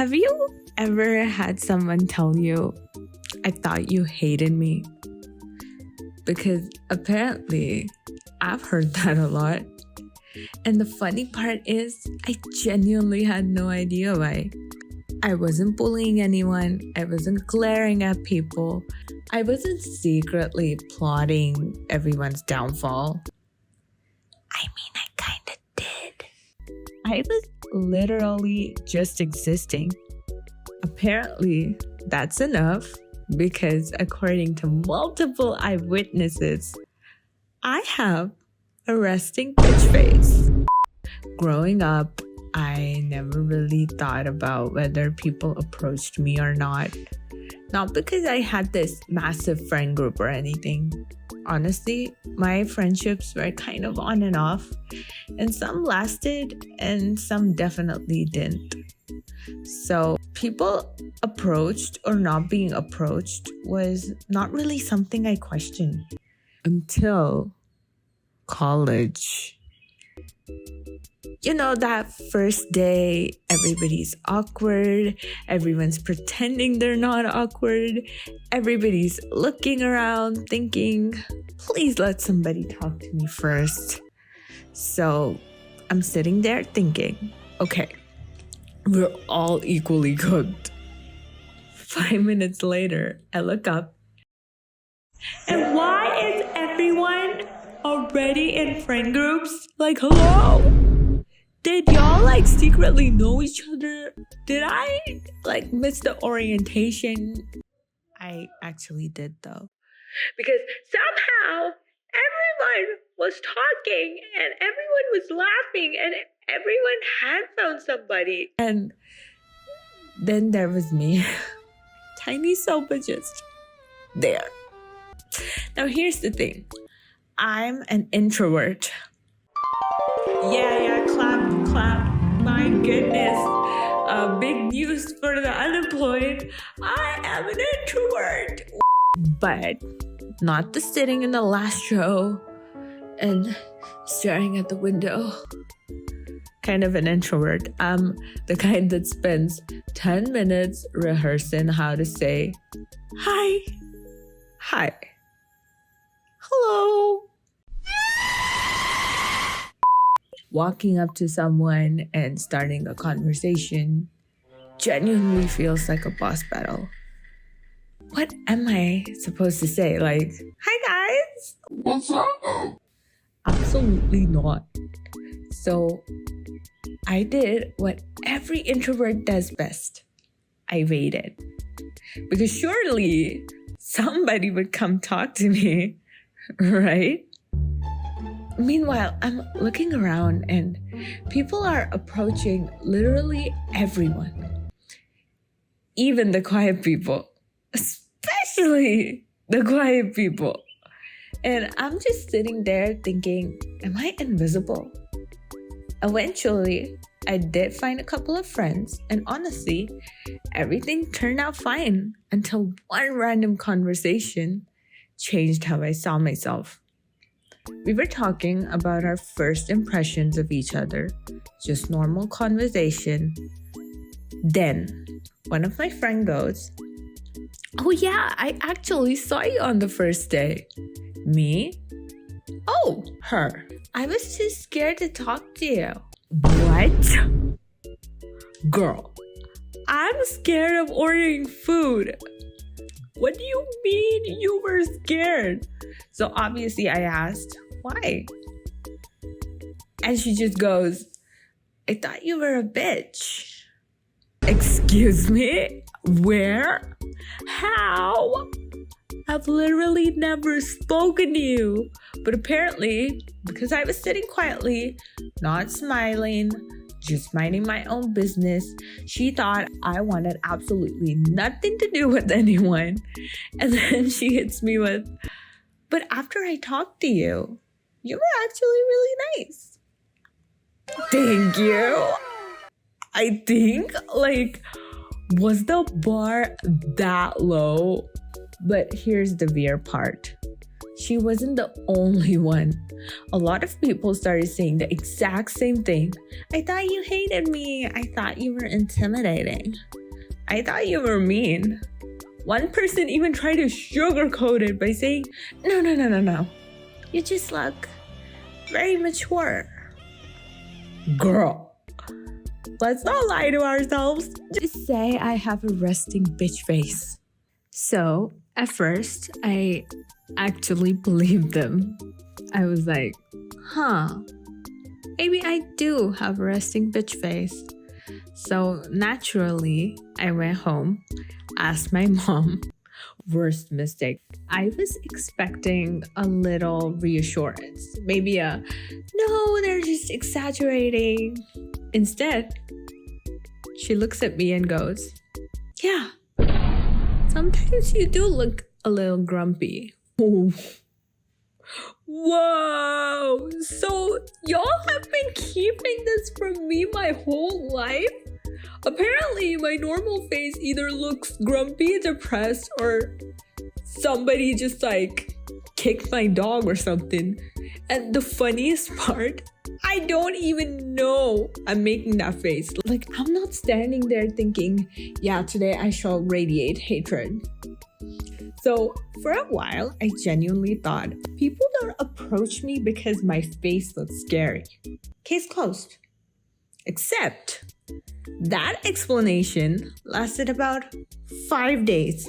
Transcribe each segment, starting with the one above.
Have you ever had someone tell you, I thought you hated me? Because apparently I've heard that a lot. And the funny part is, I genuinely had no idea why. I wasn't bullying anyone. I wasn't glaring at people. I wasn't secretly plotting everyone's downfall. I mean, I kind of did. I was literally just existing. Apparently, that's enough because according to multiple eyewitnesses, I have a resting bitch face. Growing up, I never really thought about whether people approached me or not. Not because I had this massive friend group or anything. Honestly, my friendships were kind of on and off, and some lasted and some definitely didn't. So people approached or not being approached was not really something I questioned until college. You know, that first day, everybody's awkward. Everyone's pretending they're not awkward. Everybody's looking around thinking, please let somebody talk to me first. So I'm sitting there thinking, okay, we're all equally cooked. 5 minutes later, I look up. And why is everyone already in friend groups? Like, hello? Did y'all secretly know each other? Did I miss the orientation? I actually did though. Because somehow everyone was talking and everyone was laughing and everyone had found somebody. And then there was me. Tiny sofa just there. Now here's the thing. I'm an introvert. Yeah, clap. My goodness. Big news for the unemployed. I am an introvert. But not the sitting in the last row and staring at the window kind of an introvert. I'm the kind that spends 10 minutes rehearsing how to say hi, hello. Walking up to someone and starting a conversation genuinely feels like a boss battle. What am I supposed to say? Hi guys? What's up? Absolutely not. So I did what every introvert does best. I waited. Because surely somebody would come talk to me, right? Meanwhile, I'm looking around and people are approaching literally everyone. Even the quiet people. Especially the quiet people. And I'm just sitting there thinking, am I invisible? Eventually, I did find a couple of friends, and honestly, everything turned out fine until one random conversation changed how I saw myself. We were talking about our first impressions of each other, just normal conversation. Then, one of my friends goes, oh yeah, I actually saw you on the first day. Me? Oh, her. I was too scared to talk to you. What? Girl, I'm scared of ordering food. What do you mean you were scared? So obviously I asked, why? And she just goes, I thought you were a bitch. Excuse me? Where? How? I've literally never spoken to you. But apparently, because I was sitting quietly, not smiling, just minding my own business, she thought I wanted absolutely nothing to do with anyone. And then she hits me with, but after I talked to you, you were actually really nice. Thank you. I think, was the bar that low? But here's the weird part. she wasn't the only one. A lot of people started saying the exact same thing. I thought you hated me. I thought you were intimidating. I thought you were mean. One person even tried to sugarcoat it by saying, no. You just look very mature. Girl, let's not lie to ourselves. Just say I have a resting bitch face. So, at first, I actually believed them. I was like, maybe I do have a resting bitch face. So, naturally, I went home, asked my mom. Worst mistake. I was expecting a little reassurance. Maybe no, they're just exaggerating. Instead, she looks at me and goes, yeah, sometimes you do look a little grumpy. Ooh. Whoa! So y'all have been keeping this from me my whole life? Apparently, my normal face either looks grumpy, depressed, or somebody just like kicked my dog or something. And the funniest part, I don't even know I'm making that face. Like, I'm not standing there thinking, yeah, today I shall radiate hatred. So for a while, I genuinely thought people don't approach me because my face looks scary. Case closed. Except that explanation lasted about 5 days.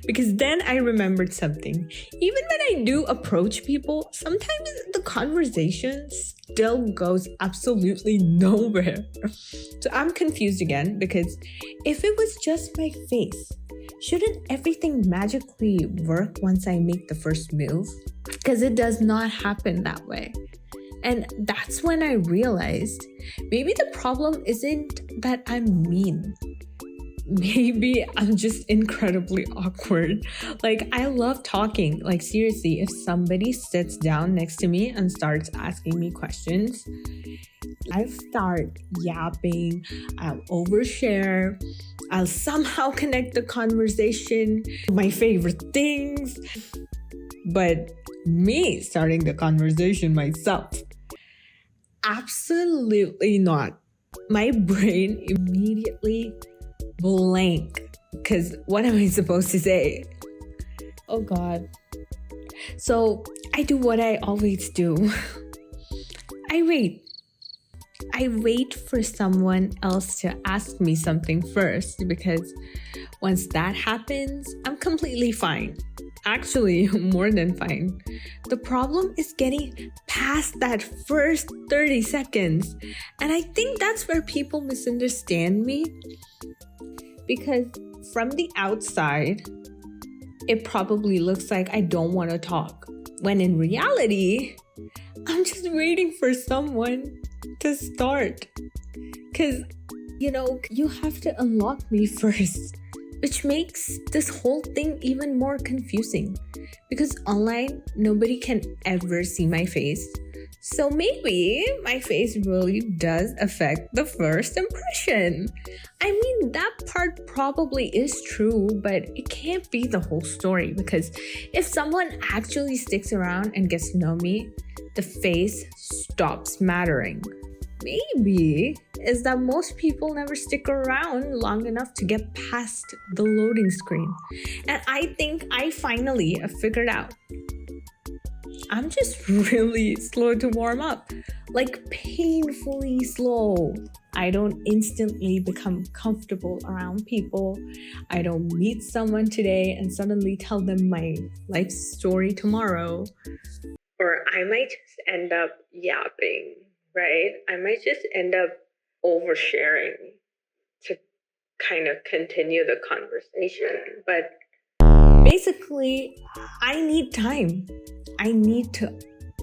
Because then I remembered something. Even when I do approach people, sometimes the conversation still goes absolutely nowhere. So I'm confused again, because if it was just my face, shouldn't everything magically work once I make the first move? Because it does not happen that way. And that's when I realized maybe the problem isn't that I'm mean. Maybe I'm just incredibly awkward. Like, I love talking. Like, seriously, if somebody sits down next to me and starts asking me questions, I start yapping, I'll overshare, I'll somehow connect the conversation to my favorite things. But me starting the conversation myself, absolutely not. My brain immediately blank, because what am I supposed to say? Oh God. So I do what I always do. I wait for someone else to ask me something first, because once that happens, I'm completely fine. Actually, more than fine. The problem is getting past that first 30 seconds. And I think that's where people misunderstand me. Because from the outside, it probably looks like I don't want to talk. When in reality, I'm just waiting for someone to start. Because, you have to unlock me first. Which makes this whole thing even more confusing. Because online, nobody can ever see my face. So maybe my face really does affect the first impression. I mean, that part probably is true, but it can't be the whole story, because if someone actually sticks around and gets to know me, the face stops mattering. Maybe is that most people never stick around long enough to get past the loading screen. And I think I finally have figured out. I'm just really slow to warm up, like painfully slow. I don't instantly become comfortable around people. I don't meet someone today and suddenly tell them my life story tomorrow. Or I might just end up yapping, right? I might just end up oversharing to kind of continue the conversation. But basically, I need time. I need to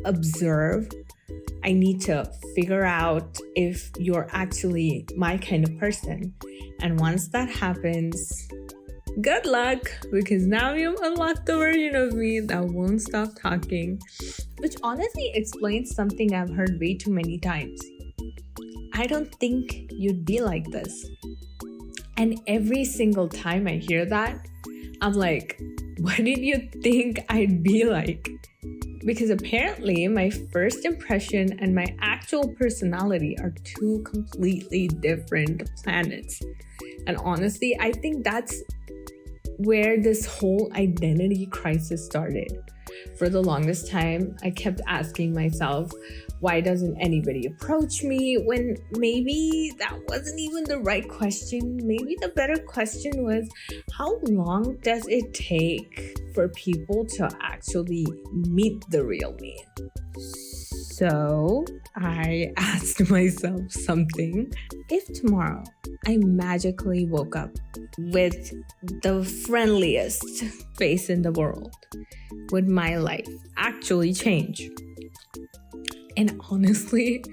observe. I need to figure out if you're actually my kind of person. And once that happens, good luck, because now you've unlocked the version of me that won't stop talking. Which honestly explains something I've heard way too many times. I don't think you'd be like this. And every single time I hear that, I'm like, what did you think I'd be like? Because apparently my first impression and my actual personality are two completely different planets. And honestly, I think that's where this whole identity crisis started. For the longest time, I kept asking myself, why doesn't anybody approach me? When maybe that wasn't even the right question. Maybe the better question was, how long does it take for people to actually meet the real me? So I asked myself something. If tomorrow I magically woke up with the friendliest face in the world, would my life actually change? And honestly,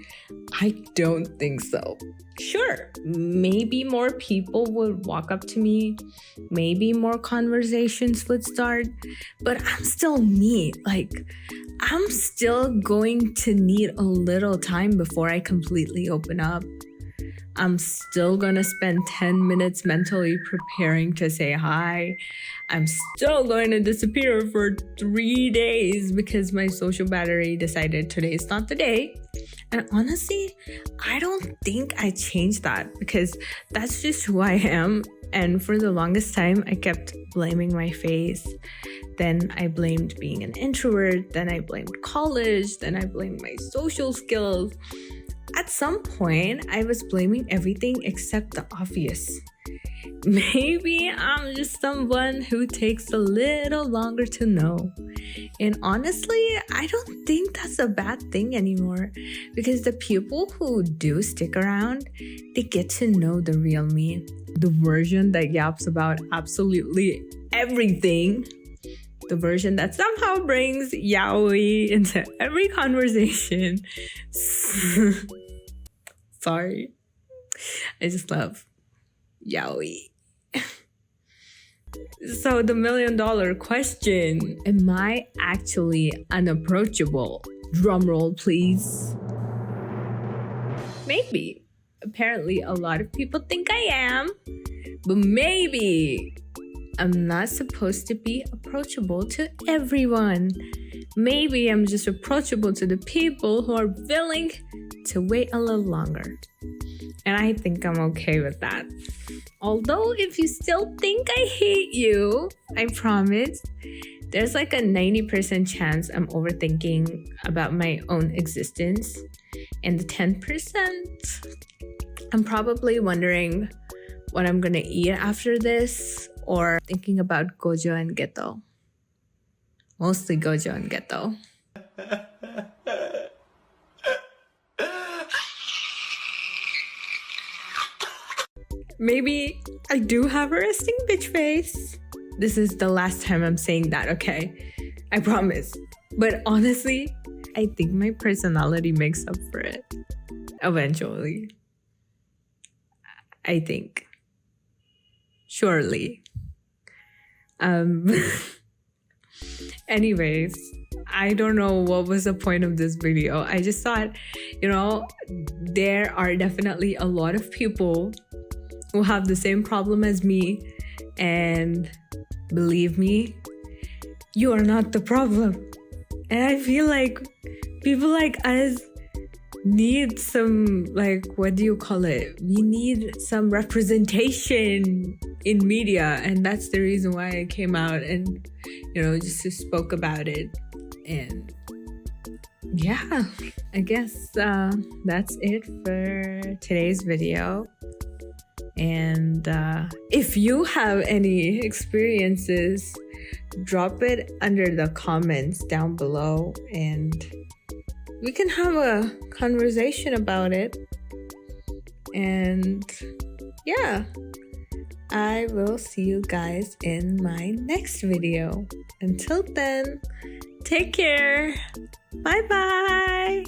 I don't think so. Sure, maybe more people would walk up to me, maybe more conversations would start, but I'm still me. Like, I'm still going to need a little time before I completely open up. I'm still gonna spend 10 minutes mentally preparing to say hi. I'm still going to disappear for 3 days because my social battery decided today's not the day. And honestly, I don't think I changed that because that's just who I am. And for the longest time, I kept blaming my face. Then I blamed being an introvert. Then I blamed college. Then I blamed my social skills. At some point, I was blaming everything except the obvious. Maybe I'm just someone who takes a little longer to know. And honestly, I don't think that's a bad thing anymore because the people who do stick around, they get to know the real me. The version that yaps about absolutely everything. The version that somehow brings yaoi into every conversation. Sorry. I just love yaoi. So the $1 million question, am I actually unapproachable? Drumroll, please. Maybe. Apparently, a lot of people think I am, but maybe I'm not supposed to be approachable to everyone. Maybe I'm just approachable to the people who are willing to wait a little longer. And I think I'm okay with that. Although if you still think I hate you, I promise, there's like a 90% chance I'm overthinking about my own existence. And the 10%, I'm probably wondering what I'm gonna eat after this or thinking about Gojo and Geto. Mostly Gojo and Geto. Maybe I do have a resting bitch face. This is the last time I'm saying that, okay? I promise. But honestly, I think my personality makes up for it. Eventually. I think. Surely. Anyways, I don't know what was the point of this video. I just thought, there are definitely a lot of people who have the same problem as me, and believe me, you are not the problem. And I feel like people like us need some, what do you call it? We need some representation in media, and that's the reason why I came out and just spoke about it. And yeah, I guess that's it for today's video. And if you have any experiences, drop it under the comments down below and we can have a conversation about it. And yeah, I will see you guys in my next video. Until then, take care. Bye bye.